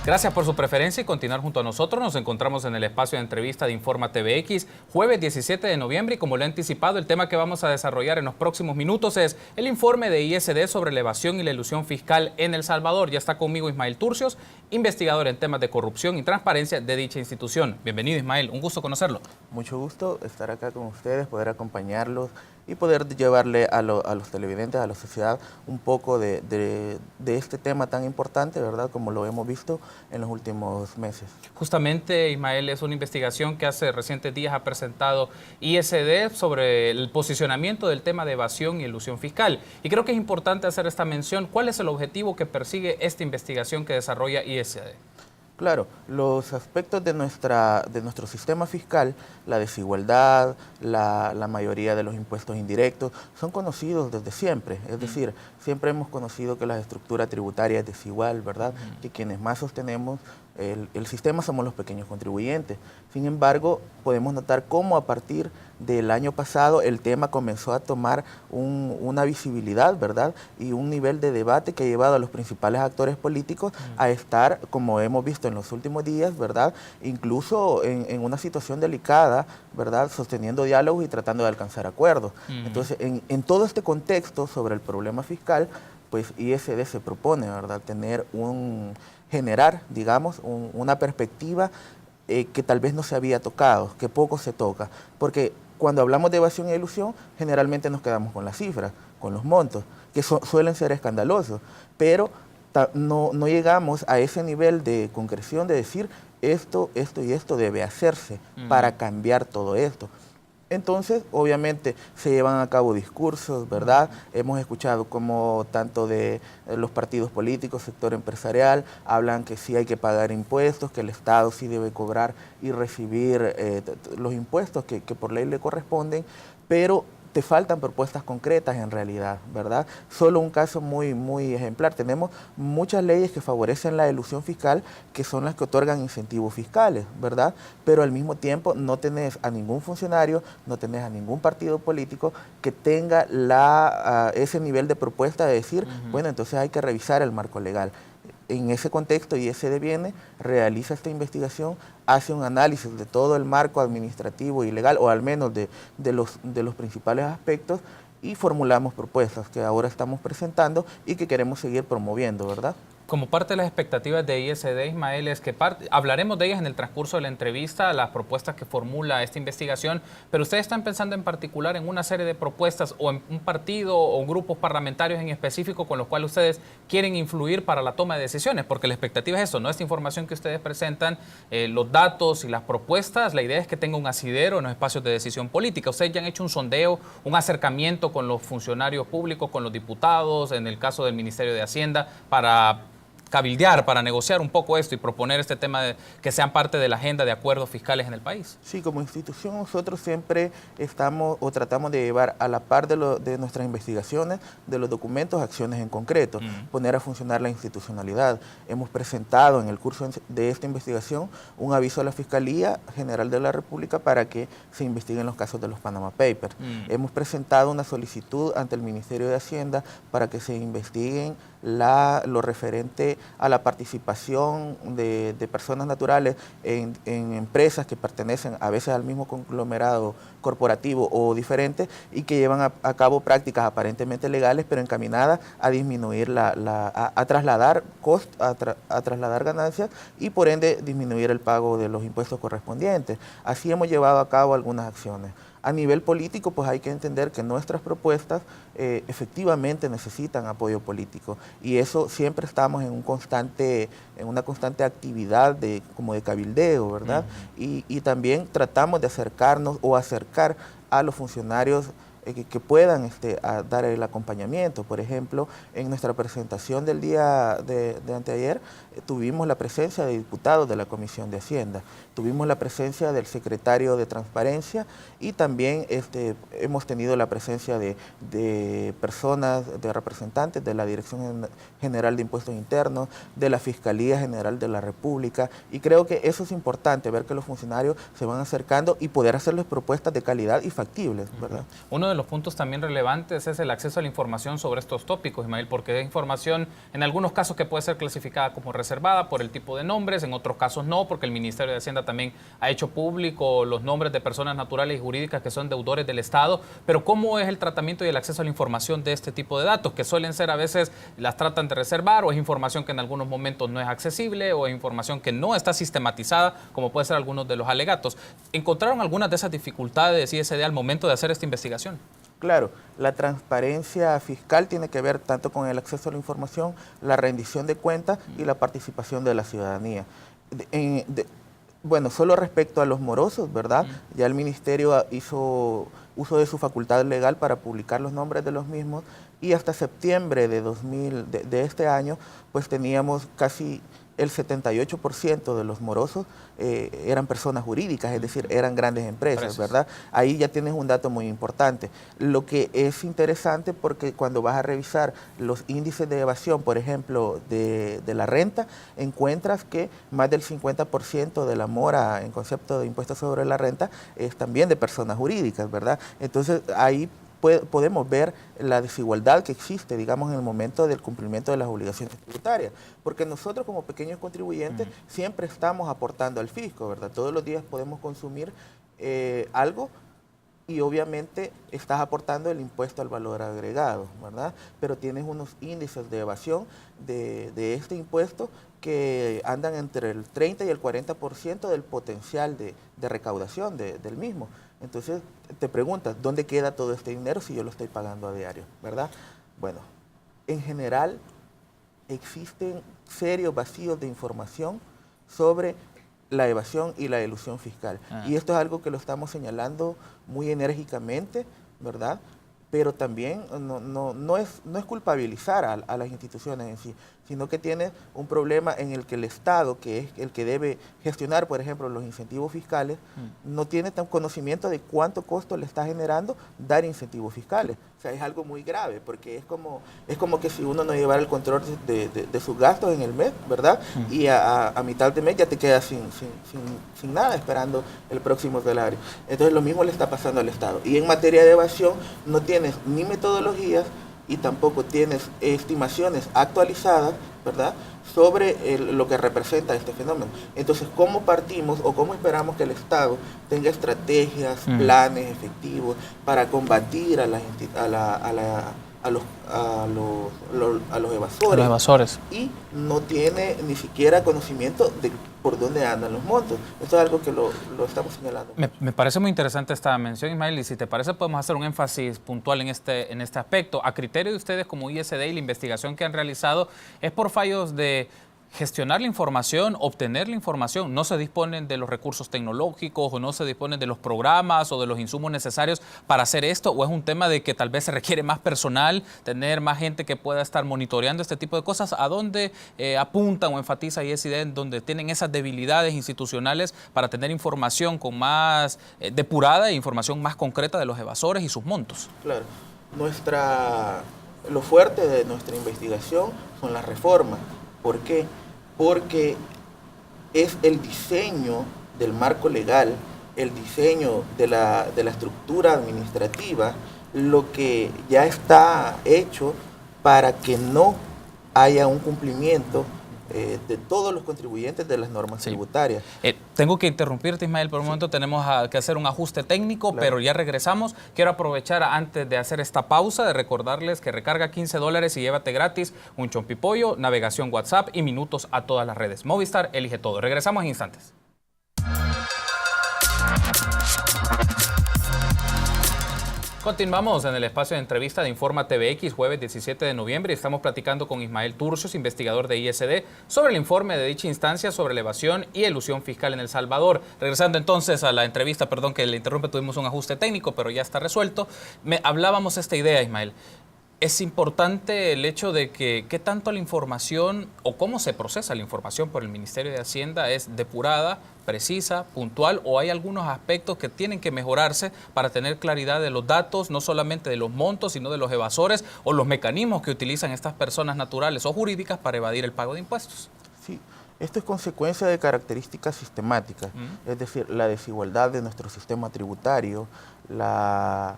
Gracias por su preferencia y continuar junto a nosotros. Nos encontramos en el espacio de entrevista de Informa TVX, jueves 17 de noviembre, y como lo he anticipado, el tema que vamos a desarrollar en los próximos minutos es el informe de ISD sobre la evasión y la elusión fiscal en El Salvador. Ya está conmigo Ismael Turcios, investigador en temas de corrupción y transparencia de dicha institución. Bienvenido, Ismael, un gusto conocerlo. Mucho gusto estar acá con ustedes, poder acompañarlos y poder llevarle a los televidentes, a la sociedad, un poco de este tema tan importante, ¿verdad?, como lo hemos visto en los últimos meses. Justamente, Ismael, es una investigación que hace recientes días ha presentado ISD sobre el posicionamiento del tema de evasión y elusión fiscal. Y creo que es importante hacer esta mención. ¿Cuál es el objetivo que persigue esta investigación que desarrolla ISD? Claro, los aspectos de nuestro sistema fiscal, la desigualdad, la mayoría de los impuestos indirectos, son conocidos desde siempre. Es decir, siempre hemos conocido que la estructura tributaria es desigual, ¿verdad? Que quienes más sostenemos el sistema somos los pequeños contribuyentes. Sin embargo, podemos notar cómo a partir del año pasado el tema comenzó a tomar una visibilidad, ¿verdad?, y un nivel de debate que ha llevado a los principales actores políticos a estar, como hemos visto en los últimos días, ¿verdad?, incluso en una situación delicada, ¿verdad?, sosteniendo diálogos y tratando de alcanzar acuerdos. Entonces, en todo este contexto sobre el problema fiscal, pues ISD se propone, ¿verdad?, generar, digamos, una perspectiva que tal vez no se había tocado, que poco se toca, porque cuando hablamos de evasión y elusión, generalmente nos quedamos con las cifras, con los montos, que suelen ser escandalosos, pero no llegamos a ese nivel de concreción de decir esto y esto debe hacerse para cambiar todo esto. Entonces, obviamente, se llevan a cabo discursos, ¿verdad? Hemos escuchado como tanto de los partidos políticos, sector empresarial, hablan que sí hay que pagar impuestos, que el Estado sí debe cobrar y recibir los impuestos que por ley le corresponden, pero te faltan propuestas concretas en realidad, ¿verdad? Solo un caso muy ejemplar. Tenemos muchas leyes que favorecen la elusión fiscal, que son las que otorgan incentivos fiscales, ¿verdad? Pero al mismo tiempo no tenés a ningún funcionario, no tenés a ningún partido político que tenga ese nivel de propuesta de decir, bueno, entonces hay que revisar el marco legal. En ese contexto, ISD viene, realiza esta investigación, hace un análisis de todo el marco administrativo y legal, o al menos de los principales aspectos, y formulamos propuestas que ahora estamos presentando y que queremos seguir promoviendo, ¿verdad? Como parte de las expectativas de ISD, Ismael, es que hablaremos de ellas en el transcurso de la entrevista, las propuestas que formula esta investigación, pero ustedes están pensando en particular en una serie de propuestas o en un partido o grupos parlamentarios en específico con los cuales ustedes quieren influir para la toma de decisiones, porque la expectativa es eso, ¿no? Esta información que ustedes presentan, los datos y las propuestas, la idea es que tenga un asidero en los espacios de decisión política. Ustedes ya han hecho un sondeo, un acercamiento con los funcionarios públicos, con los diputados, en el caso del Ministerio de Hacienda, para cabildear, para negociar un poco esto y proponer este tema de que sean parte de la agenda de acuerdos fiscales en el país. Sí, como institución nosotros siempre estamos o tratamos de llevar a la par de nuestras investigaciones, de los documentos, acciones en concreto, poner a funcionar la institucionalidad. Hemos presentado en el curso de esta investigación un aviso a la Fiscalía General de la República para que se investiguen los casos de los Panama Papers. Hemos presentado una solicitud ante el Ministerio de Hacienda para que se investiguen lo referente a la participación de personas naturales en empresas que pertenecen a veces al mismo conglomerado corporativo o diferente y que llevan a cabo prácticas aparentemente legales pero encaminadas a disminuir a trasladar a trasladar ganancias y por ende disminuir el pago de los impuestos correspondientes. Así hemos llevado a cabo algunas acciones. A nivel político, pues hay que entender que nuestras propuestas efectivamente necesitan apoyo político y eso siempre estamos en una constante actividad como de cabildeo, ¿verdad? Y también tratamos de acercarnos o acercar a los funcionarios que puedan dar el acompañamiento. Por ejemplo, en nuestra presentación del día de anteayer tuvimos la presencia de diputados de la Comisión de Hacienda, tuvimos la presencia del secretario de Transparencia y también hemos tenido la presencia de personas, de representantes de la Dirección General de Impuestos Internos, de la Fiscalía General de la República, y creo que eso es importante, ver que los funcionarios se van acercando y poder hacerles propuestas de calidad y factibles, ¿verdad? Uno de de los puntos también relevantes es el acceso a la información sobre estos tópicos, Ismael, porque es información en algunos casos que puede ser clasificada como reservada por el tipo de nombres, en otros casos no, porque el Ministerio de Hacienda también ha hecho público los nombres de personas naturales y jurídicas que son deudores del Estado. Pero ¿cómo es el tratamiento y el acceso a la información de este tipo de datos? Que suelen ser a veces, las tratan de reservar, o es información que en algunos momentos no es accesible, o es información que no está sistematizada, como puede ser algunos de los alegatos. ¿Encontraron algunas de esas dificultades ISD al momento de hacer esta investigación? Claro, la transparencia fiscal tiene que ver tanto con el acceso a la información, la rendición de cuentas y la participación de la ciudadanía. Bueno, solo respecto a los morosos, ¿verdad? Ya el Ministerio hizo uso de su facultad legal para publicar los nombres de los mismos, y hasta septiembre de este año, pues teníamos casi el 78% de los morosos eran personas jurídicas, es decir, eran grandes empresas, ¿verdad? Ahí ya tienes un dato muy importante. Lo que es interesante, porque cuando vas a revisar los índices de evasión, por ejemplo, de la renta, encuentras que más del 50% de la mora en concepto de impuestos sobre la renta es también de personas jurídicas, ¿verdad? Entonces ahí podemos ver la desigualdad que existe, digamos, en el momento del cumplimiento de las obligaciones tributarias, porque nosotros como pequeños contribuyentes siempre estamos aportando al fisco, ¿verdad? Todos los días podemos consumir algo, y obviamente estás aportando el impuesto al valor agregado, ¿verdad? Pero tienes unos índices de evasión de este impuesto que andan entre el 30 y el 40% del potencial de recaudación del mismo. Entonces te preguntas, ¿dónde queda todo este dinero si yo lo estoy pagando a diario, ¿verdad? Bueno, en general existen serios vacíos de información sobre la evasión y la elusión fiscal. Y esto es algo que lo estamos señalando muy enérgicamente, ¿verdad? Pero también no es culpabilizar a las instituciones en sí, sino que tiene un problema en el que el Estado, que es el que debe gestionar, por ejemplo, los incentivos fiscales, no tiene tan conocimiento de cuánto costo le está generando dar incentivos fiscales. O sea, es algo muy grave, porque es como que si uno no llevara el control de sus gastos en el mes, ¿verdad? Y a mitad de mes ya te quedas sin nada, esperando el próximo salario. Entonces lo mismo le está pasando al Estado. Y en materia de evasión no tienes ni metodologías y tampoco tienes estimaciones actualizadas, ¿verdad?, sobre lo que representa este fenómeno. Entonces, ¿cómo partimos o cómo esperamos que el Estado tenga estrategias, planes efectivos para combatir a los evasores? A los evasores. Y no tiene ni siquiera conocimiento de por dónde andan los montos. Esto es algo que lo estamos señalando. Me parece muy interesante esta mención, Ismael, y si te parece podemos hacer un énfasis puntual en este aspecto. A criterio de ustedes como ISD y la investigación que han realizado, ¿es por fallos de gestionar la información, obtener la información? ¿No se disponen de los recursos tecnológicos o no se disponen de los programas o de los insumos necesarios para hacer esto? ¿O es un tema de que tal vez se requiere más personal, tener más gente que pueda estar monitoreando este tipo de cosas? ¿A dónde apuntan o enfatiza ISD en donde tienen esas debilidades institucionales para tener información con más depurada e información más concreta de los evasores y sus montos? Claro. Lo fuerte de nuestra investigación son las reformas. ¿Por qué? Porque es el diseño del marco legal, el diseño de la estructura administrativa, lo que ya está hecho para que no haya un cumplimiento de todos los contribuyentes de las normas tributarias. Tengo que interrumpirte, Ismael, por un momento tenemos que hacer un ajuste técnico, claro, pero ya regresamos. Quiero aprovechar antes de hacer esta pausa de recordarles que recarga $15 y llévate gratis un chompipollo, navegación WhatsApp y minutos a todas las redes. Movistar elige todo. Regresamos en instantes. Continuamos en el espacio de entrevista de Informa TVX, jueves 17 de noviembre, y estamos platicando con Ismael Turcios, investigador de ISD, sobre el informe de dicha instancia sobre la evasión y elusión fiscal en El Salvador. Regresando entonces a la entrevista, perdón que le interrumpe, tuvimos un ajuste técnico, pero ya está resuelto. Hablábamos esta idea, Ismael. Es importante el hecho de que qué tanto la información o cómo se procesa la información por el Ministerio de Hacienda es depurada, precisa, puntual, o hay algunos aspectos que tienen que mejorarse para tener claridad de los datos, no solamente de los montos, sino de los evasores o los mecanismos que utilizan estas personas naturales o jurídicas para evadir el pago de impuestos. Sí, esto es consecuencia de características sistemáticas, es decir, la desigualdad de nuestro sistema tributario, la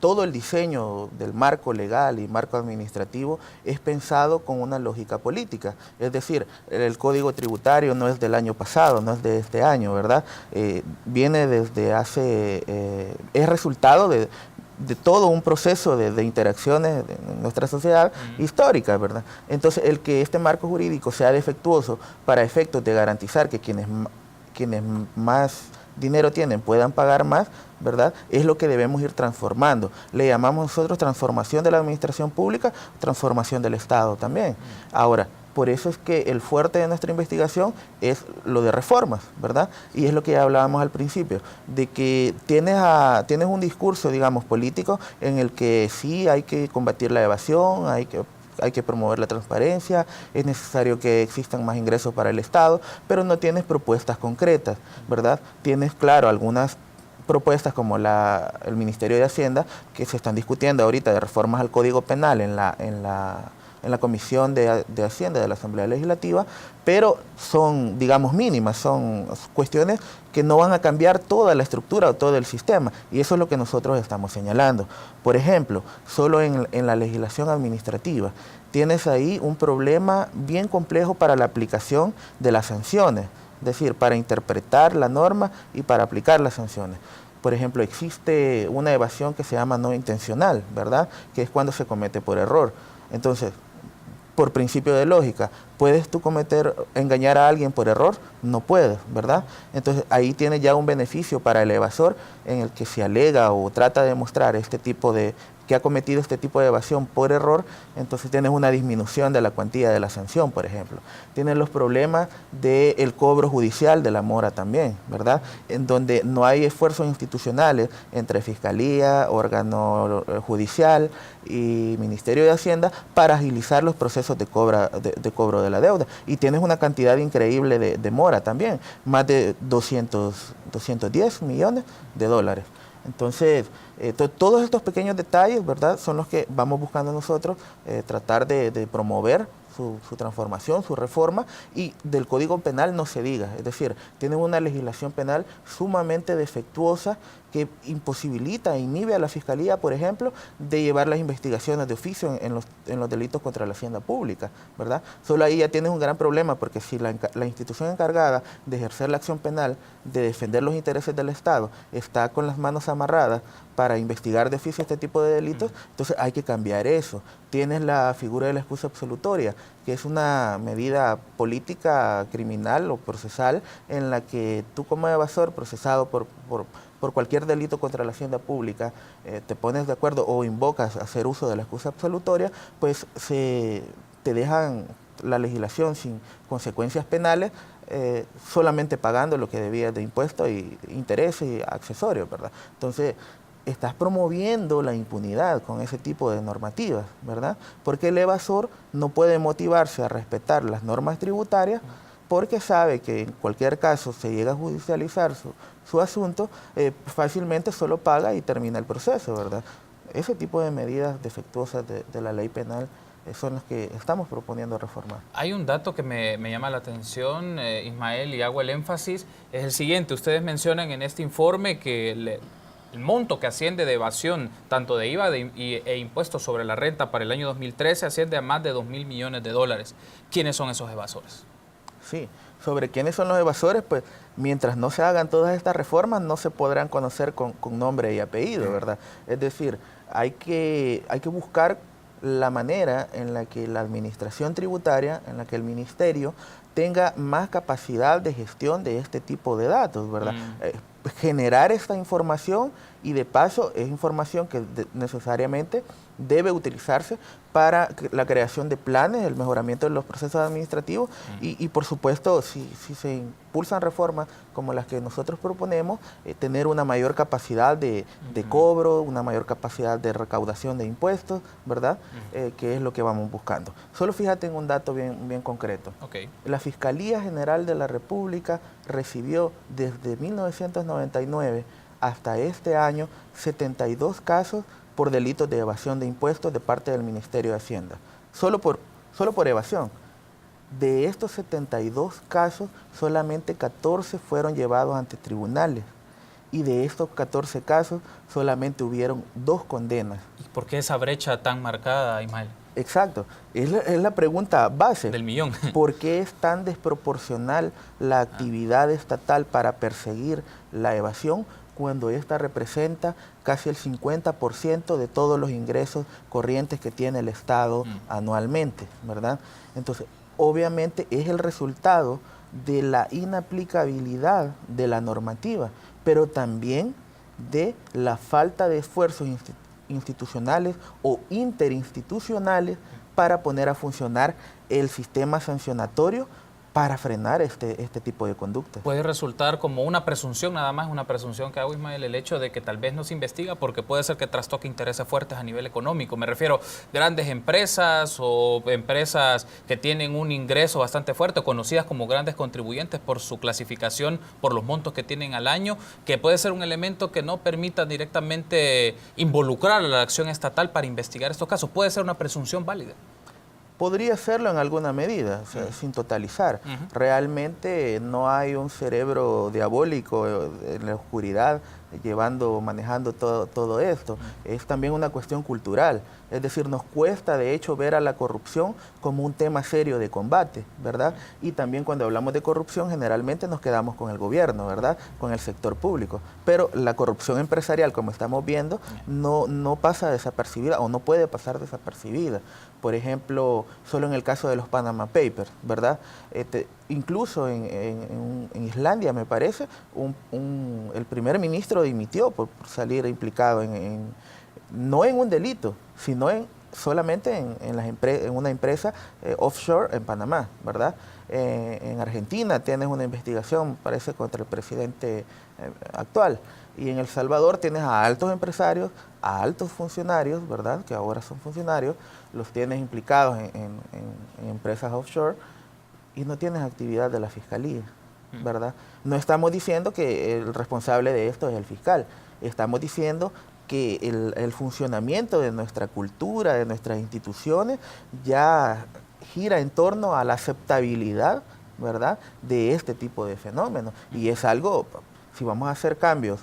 todo el diseño del marco legal y marco administrativo es pensado con una lógica política. Es decir, el Código Tributario no es del año pasado, no es de este año, ¿verdad? Viene desde es resultado de todo un proceso de interacciones en nuestra sociedad histórica, ¿verdad? Entonces, el que este marco jurídico sea defectuoso para efectos de garantizar que quienes más dinero tienen puedan pagar más, ¿verdad? Es lo que debemos ir transformando. Le llamamos nosotros transformación de la administración pública, transformación del Estado también. Ahora, por eso es que el fuerte de nuestra investigación es lo de reformas, ¿verdad? Y es lo que ya hablábamos al principio, de que tienes un discurso, digamos, político en el que sí hay que combatir la evasión, hay que promover la transparencia, es necesario que existan más ingresos para el Estado, pero no tienes propuestas concretas, ¿verdad? Tienes, claro, algunas propuestas como el Ministerio de Hacienda, que se están discutiendo ahorita de reformas al Código Penal en la Comisión de Hacienda de la Asamblea Legislativa, pero son, digamos, mínimas, son cuestiones que no van a cambiar toda la estructura o todo el sistema, y eso es lo que nosotros estamos señalando. Por ejemplo, solo en la legislación administrativa, tienes ahí un problema bien complejo para la aplicación de las sanciones, es decir, para interpretar la norma y para aplicar las sanciones. Por ejemplo, existe una evasión que se llama no intencional, ¿verdad? Que es cuando se comete por error. Entonces, por principio de lógica, ¿puedes tú engañar a alguien por error? No puedes, ¿verdad? Entonces ahí tienes ya un beneficio para el evasor en el que se alega o trata de demostrar que ha cometido este tipo de evasión por error, entonces tienes una disminución de la cuantía de la sanción, por ejemplo. Tienes los problemas del cobro judicial de la mora también, ¿verdad? En donde no hay esfuerzos institucionales entre Fiscalía, órgano judicial y Ministerio de Hacienda para agilizar los procesos de cobro de la deuda. Y tienes una cantidad increíble de mora también, más de 210 millones de dólares. Entonces, todos estos pequeños detalles, ¿verdad?, son los que vamos buscando nosotros, tratar de promover su transformación, su reforma, y del Código Penal no se diga. Es decir, tienen una legislación penal sumamente defectuosa que imposibilita e inhibe a la Fiscalía, por ejemplo, de llevar las investigaciones de oficio en los delitos contra la hacienda pública, ¿verdad? Solo ahí ya tienes un gran problema, porque si la institución encargada de ejercer la acción penal, de defender los intereses del Estado, está con las manos amarradas para investigar de oficio este tipo de delitos, entonces hay que cambiar eso. Tienes la figura de la excusa absolutoria, que es una medida política, criminal o procesal, en la que tú como evasor procesado por cualquier delito contra la hacienda pública, te pones de acuerdo o invocas hacer uso de la excusa absolutoria, pues te dejan la legislación sin consecuencias penales, solamente pagando lo que debías de impuestos y intereses y accesorios, ¿verdad? Entonces, estás promoviendo la impunidad con ese tipo de normativas, ¿verdad? Porque el evasor no puede motivarse a respetar las normas tributarias porque sabe que en cualquier caso se llega a judicializar su asunto, fácilmente solo paga y termina el proceso, ¿verdad? Ese tipo de medidas defectuosas de la ley penal son las que estamos proponiendo reformar. Hay un dato que me llama la atención, Ismael, y hago el énfasis, es el siguiente. Ustedes mencionan en este informe que el monto que asciende de evasión, tanto de IVA e impuestos sobre la renta para el año 2013, asciende a más de 2.000 millones de dólares. ¿Quiénes son esos evasores? Sí, sobre quiénes son los evasores, pues mientras no se hagan todas estas reformas, no se podrán conocer con nombre y apellido, ¿verdad? Es decir, hay que buscar la manera en la que la administración tributaria, en la que el ministerio tenga más capacidad de gestión de este tipo de datos, ¿verdad? Generar esta información, y de paso es información que necesariamente debe utilizarse para la creación de planes, el mejoramiento de los procesos administrativos y por supuesto, si se impulsan reformas como las que nosotros proponemos, tener una mayor capacidad de cobro, una mayor capacidad de recaudación de impuestos, ¿verdad? Que es lo que vamos buscando. Solo fíjate en un dato bien concreto. Okay. La Fiscalía General de la República recibió desde 1999 hasta este año 72 casos por delitos de evasión de impuestos de parte del Ministerio de Hacienda. Solo por evasión. De estos 72 casos, solamente 14 fueron llevados ante tribunales. y de estos 14 casos solamente hubieron 2 condenas. ¿Y por qué esa brecha tan marcada, Ismael? Exacto, es la pregunta base. Del millón. ¿Por qué es tan desproporcional la actividad estatal para perseguir la evasión cuando esta representa casi el 50% de todos los ingresos corrientes que tiene el Estado anualmente, ¿verdad? Entonces, obviamente es el resultado de la inaplicabilidad de la normativa, pero también de la falta de esfuerzos institucionales o interinstitucionales para poner a funcionar el sistema sancionatorio para frenar este tipo de conductas. Puede resultar como una presunción, nada más una presunción que hago, Ismael, el hecho de que tal vez no se investiga porque puede ser que trastoque intereses fuertes a nivel económico. Me refiero a grandes empresas o empresas que tienen un ingreso bastante fuerte, conocidas como grandes contribuyentes por su clasificación, por los montos que tienen al año, que puede ser un elemento que no permita directamente involucrar a la acción estatal para investigar estos casos. Puede ser una presunción válida. Podría serlo en alguna medida, o sea, sin totalizar. Realmente no hay un cerebro diabólico en la oscuridad manejando todo esto. Es también una cuestión cultural. Es decir, nos cuesta de hecho ver a la corrupción como un tema serio de combate, ¿verdad? Y también cuando hablamos de corrupción generalmente nos quedamos con el gobierno, ¿verdad? Con el sector público. Pero la corrupción empresarial, como estamos viendo, no pasa desapercibida o no puede pasar desapercibida. Por ejemplo, solo en el caso de los Panama Papers, ¿verdad? Incluso en Islandia, me parece, el primer ministro dimitió por salir implicado no en un delito, sino solamente en una empresa offshore en Panamá, ¿verdad? En Argentina tienes una investigación, parece, contra el presidente actual. Y en El Salvador tienes a altos empresarios, a altos funcionarios, ¿verdad? Que ahora son funcionarios, los tienes implicados en empresas offshore y no tienes actividad de la fiscalía, ¿verdad? No estamos diciendo que el responsable de esto es el fiscal, estamos diciendo que el funcionamiento de nuestra cultura, de nuestras instituciones, ya gira en torno a la aceptabilidad, ¿verdad?, de este tipo de fenómenos. Y es algo, si vamos a hacer cambios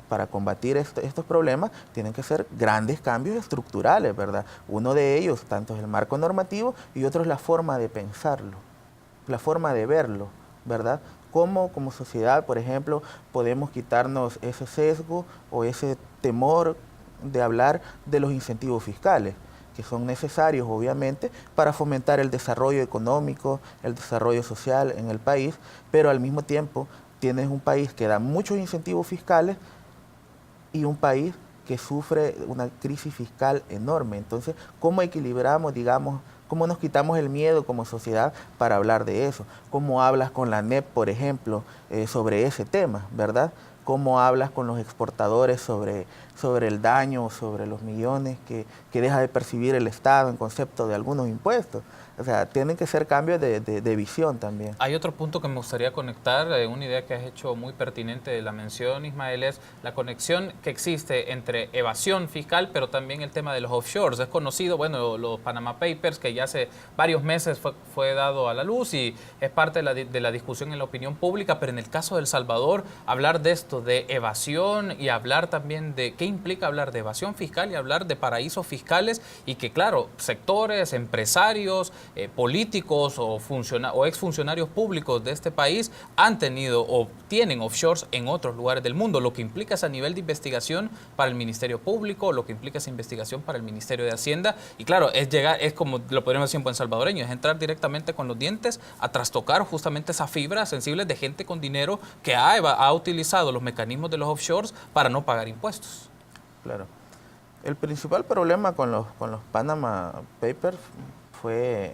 para combatir estos problemas, tienen que ser grandes cambios estructurales, ¿verdad? Uno de ellos, tanto es el marco normativo y otro es la forma de pensarlo, la forma de verlo, ¿verdad? ¿Cómo como sociedad, por ejemplo, podemos quitarnos ese sesgo o ese temor de hablar de los incentivos fiscales, que son necesarios, obviamente, para fomentar el desarrollo económico, el desarrollo social en el país, pero al mismo tiempo tienes un país que da muchos incentivos fiscales y un país que sufre una crisis fiscal enorme? Entonces, ¿cómo equilibramos, digamos, cómo nos quitamos el miedo como sociedad para hablar de eso? ¿Cómo hablas con la ANEP, por ejemplo, sobre ese tema, verdad? ¿Cómo hablas con los exportadores sobre el daño, sobre los millones que deja de percibir el Estado en concepto de algunos impuestos? O sea, tienen que ser cambios de visión también. Hay otro punto que me gustaría conectar, una idea que has hecho muy pertinente de la mención, Ismael, es la conexión que existe entre evasión fiscal, pero también el tema de los offshores. Es conocido, bueno, los Panama Papers, que ya hace varios meses fue dado a la luz y es parte de la discusión en la opinión pública, pero en el caso de El Salvador, hablar de esto, de evasión y hablar también de qué implica hablar de evasión fiscal y hablar de paraísos fiscales y que, claro, sectores, empresarios, políticos o exfuncionarios públicos de este país han tenido o tienen offshores en otros lugares del mundo, lo que implica ese nivel de investigación para el Ministerio Público, lo que implica esa investigación para el Ministerio de Hacienda. Y claro, es como lo podríamos decir en buen salvadoreño, es entrar directamente con los dientes a trastocar justamente esas fibras sensibles de gente con dinero que ha utilizado los mecanismos de los offshores para no pagar impuestos. Claro. El principal problema con los Panama Papers fue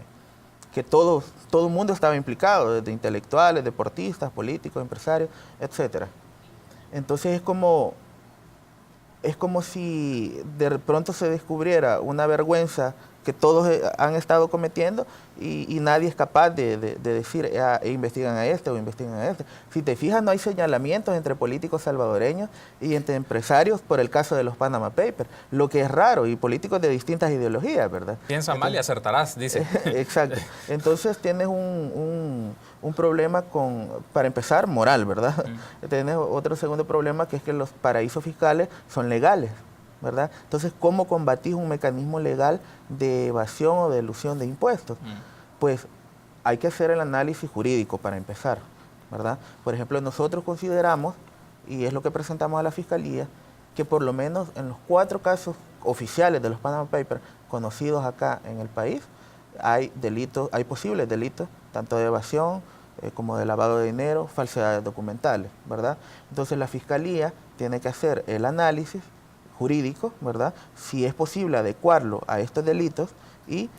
que todo el mundo estaba implicado, desde intelectuales, deportistas, políticos, empresarios, etc. Entonces es como si de pronto se descubriera una vergüenza que todos han estado cometiendo y nadie es capaz de decir, investigan a este o investigan a este. Si te fijas, no hay señalamientos entre políticos salvadoreños y entre empresarios por el caso de los Panama Papers, lo que es raro, y políticos de distintas ideologías, ¿verdad? Piensa mal y acertarás, dice. Exacto. Entonces tienes un un problema para empezar, moral, ¿verdad? Tienes otro segundo problema, que es que los paraísos fiscales son legales, ¿verdad? Entonces, ¿cómo combatís un mecanismo legal de evasión o de elusión de impuestos? Pues hay que hacer el análisis jurídico para empezar, ¿verdad? Por ejemplo, nosotros consideramos, y es lo que presentamos a la Fiscalía, que por lo menos en los 4 casos oficiales de los Panama Papers conocidos acá en el país, hay posibles delitos, tanto de evasión como de lavado de dinero, falsedades documentales, ¿verdad? Entonces la Fiscalía tiene que hacer el análisis jurídico, ¿verdad? Si es posible adecuarlo a estos delitos y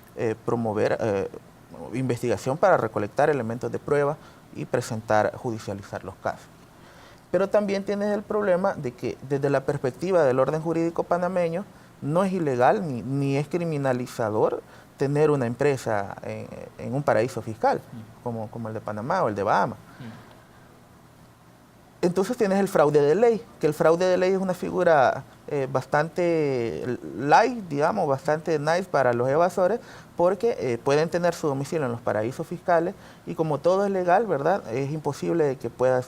promover investigación para recolectar elementos de prueba y judicializar los casos. Pero también tienes el problema de que desde la perspectiva del orden jurídico panameño no es ilegal ni es criminalizador tener una empresa en un paraíso fiscal, como el de Panamá o el de Bahamas. Entonces tienes el fraude de ley, que el fraude de ley es una figura bastante light, digamos, bastante nice para los evasores, porque pueden tener su domicilio en los paraísos fiscales y como todo es legal, ¿verdad? Es imposible que pueda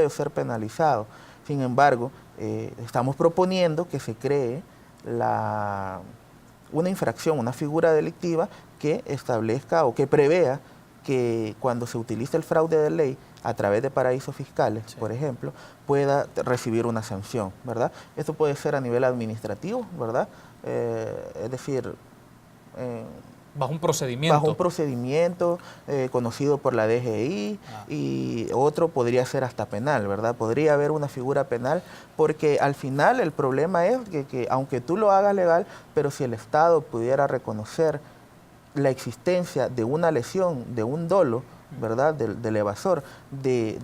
ser penalizado. Sin embargo, estamos proponiendo que se cree una infracción, una figura delictiva que establezca o que prevea que cuando se utilice el fraude de ley a través de paraísos fiscales, por ejemplo, pueda recibir una sanción, ¿verdad? Esto puede ser a nivel administrativo, ¿verdad? Es decir, bajo un procedimiento. Bajo un procedimiento conocido por la DGI y otro podría ser hasta penal, ¿verdad? Podría haber una figura penal porque al final el problema es que aunque tú lo hagas legal, pero si el Estado pudiera reconocer la existencia de una lesión, de un dolo, ¿verdad? Del evasor, de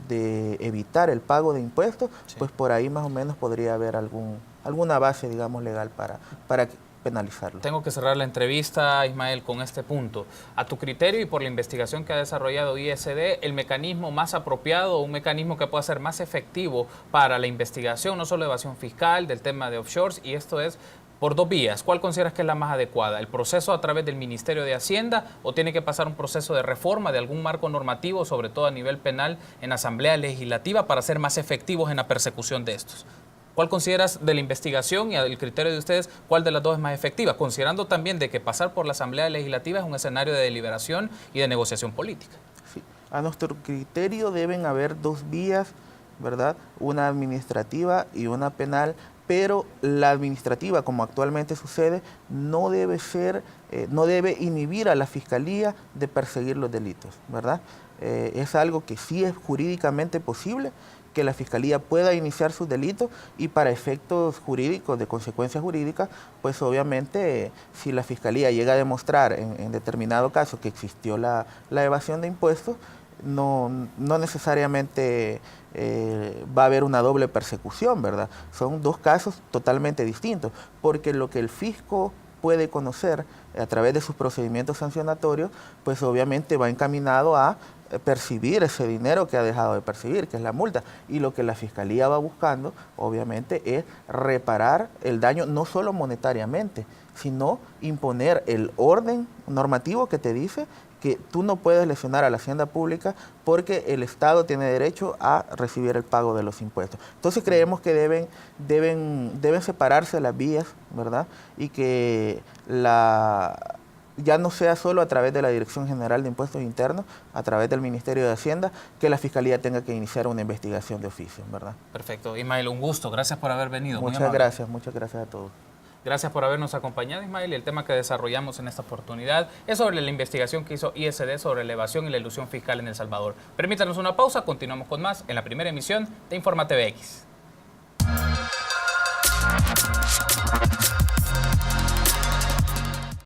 evitar el pago de impuestos, pues por ahí más o menos podría haber alguna base, digamos, legal para penalizarlo. Tengo que cerrar la entrevista, Ismael, con este punto. A tu criterio y por la investigación que ha desarrollado ISD, ¿el mecanismo más apropiado o un mecanismo que pueda ser más efectivo para la investigación, no solo de evasión fiscal, del tema de offshores, y esto es por 2 vías? ¿Cuál consideras que es la más adecuada? ¿El proceso a través del Ministerio de Hacienda o tiene que pasar un proceso de reforma de algún marco normativo, sobre todo a nivel penal, en Asamblea Legislativa para ser más efectivos en la persecución de estos? ¿Cuál consideras de la investigación y del criterio de ustedes, cuál de las dos es más efectiva? Considerando también de que pasar por la Asamblea Legislativa es un escenario de deliberación y de negociación política. Sí. A nuestro criterio deben haber 2 vías, ¿verdad? Una administrativa y una penal, pero la administrativa, como actualmente sucede, no debe inhibir a la Fiscalía de perseguir los delitos, ¿verdad? Es algo que sí es jurídicamente posible, que la Fiscalía pueda iniciar sus delitos y para efectos jurídicos, de consecuencias jurídicas, pues obviamente si la Fiscalía llega a demostrar en determinado caso que existió la evasión de impuestos, no necesariamente va a haber una doble persecución, ¿verdad? Son 2 casos totalmente distintos, porque lo que el fisco puede conocer a través de sus procedimientos sancionatorios, pues obviamente va encaminado a percibir ese dinero que ha dejado de percibir, que es la multa. Y lo que la Fiscalía va buscando, obviamente, es reparar el daño, no solo monetariamente, sino imponer el orden normativo que te dice que tú no puedes lesionar a la hacienda pública porque el Estado tiene derecho a recibir el pago de los impuestos. Entonces creemos que deben separarse las vías, ¿verdad? Y que ya no sea solo a través de la Dirección General de Impuestos Internos, a través del Ministerio de Hacienda, que la Fiscalía tenga que iniciar una investigación de oficio, ¿verdad? Perfecto. Ismael, un gusto. Gracias por haber venido. Muchas gracias a todos. Gracias por habernos acompañado, Ismael. Y el tema que desarrollamos en esta oportunidad es sobre la investigación que hizo ISD sobre la evasión y la elusión fiscal en El Salvador. Permítanos una pausa, continuamos con más en la primera emisión de Informa TVX.